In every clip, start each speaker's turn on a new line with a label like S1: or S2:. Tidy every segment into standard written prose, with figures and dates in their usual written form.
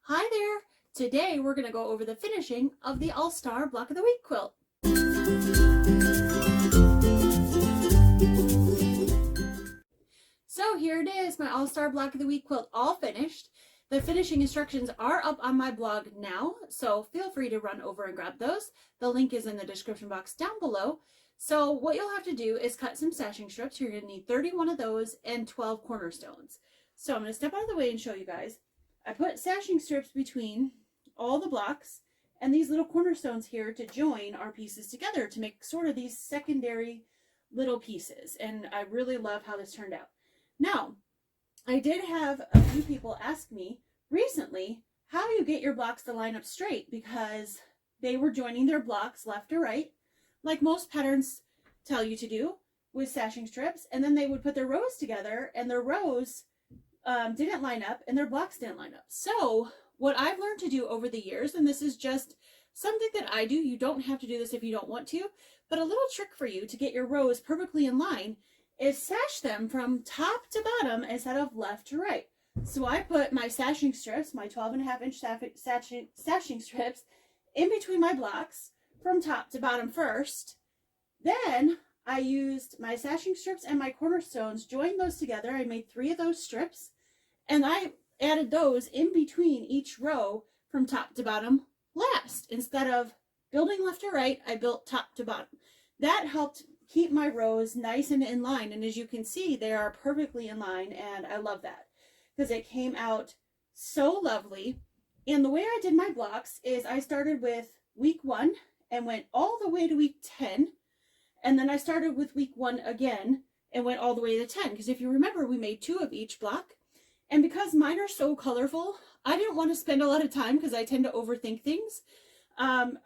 S1: Hi there! Today we're going to go over the finishing of the All-Star Block of the Week quilt. So here it is, my All-Star Block of the Week quilt all finished. The finishing instructions are up on my blog now, so feel free to run over and grab those. The link is in the description box down below. So what you'll have to do is cut some sashing strips. You're going to need 31 of those and 12 cornerstones. So I'm going to step out of the way and show you guys. I put sashing strips between all the blocks and these little cornerstones here to join our pieces together to make sort of these secondary little pieces. And I really love how this turned out. Now, I did have a few people ask me recently how you get your blocks to line up straight, because they were joining their blocks left to right, like most patterns tell you to do with sashing strips, and then they would put their rows together and their rows didn't line up and their blocks didn't line up. So what I've learned to do over the years, and this is just something that I do, you don't have to do this if you don't want to, but a little trick for you to get your rows perfectly in line is sash them from top to bottom instead of left to right. So I put my sashing strips, my 12.5-inch sashing strips, in between my blocks from top to bottom first. Then I used my sashing strips and my cornerstones, joined those together. I made 3 of those strips, and I added those in between each row from top to bottom last. Instead of building left to right, I built top to bottom. That helped keep my rows nice and in line, and as you can see, they are perfectly in line, and I love that because it came out so lovely. And the way I did my blocks is I started with week 1 and went all the way to week 10, and then I started with week 1 again and went all the way to 10, because if you remember, we made 2 of each block. And because mine are so colorful, I didn't want to spend a lot of time, because I tend to overthink things,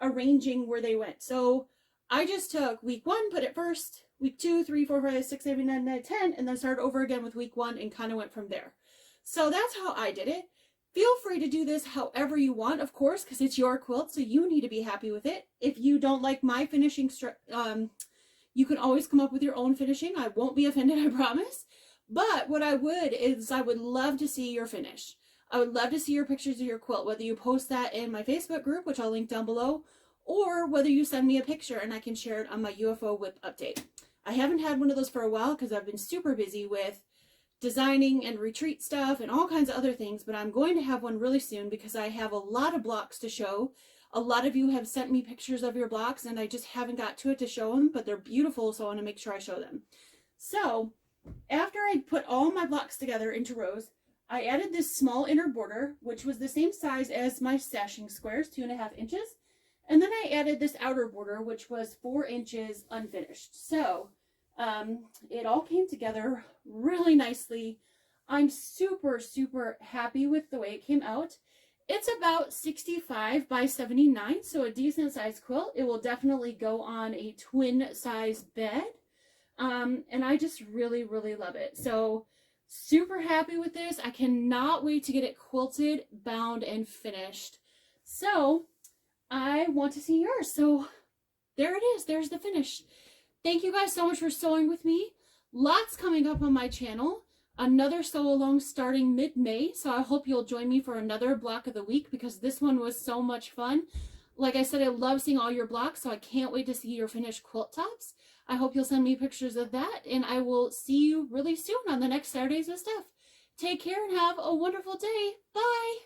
S1: arranging where they went. So I just took week 1, put it first, week 2, 3, 4, 5, 6, 7, 8, 9, 10, 10, and then started over again with week 1 and kind of went from there. So that's how I did it. Feel free to do this however you want, of course, because it's your quilt, so you need to be happy with it. If you don't like my finishing, you can always come up with your own finishing. I won't be offended, I promise. But what I would love to see your finish. I would love to see your pictures of your quilt, whether you post that in my Facebook group, which I'll link down below, or whether you send me a picture and I can share it on my UFO whip update. I haven't had one of those for a while because I've been super busy with designing and retreat stuff and all kinds of other things, but I'm going to have one really soon because I have a lot of blocks to show. A lot of you have sent me pictures of your blocks and I just haven't got to it to show them, but they're beautiful, so I want to make sure I show them. So after I put all my blocks together into rows, I added this small inner border, which was the same size as my sashing squares, 2.5 inches. And then I added this outer border, which was 4 inches unfinished. So it all came together really nicely. I'm super, super happy with the way it came out. It's about 65 by 79, so a decent sized quilt. It will definitely go on a twin size bed. And I just really, really love it. So super happy with this. I cannot wait to get it quilted, bound, and finished. So I want to see yours. So there it is. There's the finish. Thank you guys so much for sewing with me. Lots coming up on my channel. Another sew along starting mid-May. So I hope you'll join me for another block of the week, because this one was so much fun. Like I said, I love seeing all your blocks, so I can't wait to see your finished quilt tops. I hope you'll send me pictures of that, and I will see you really soon on the next Saturdays with Steph. Take care and have a wonderful day. Bye!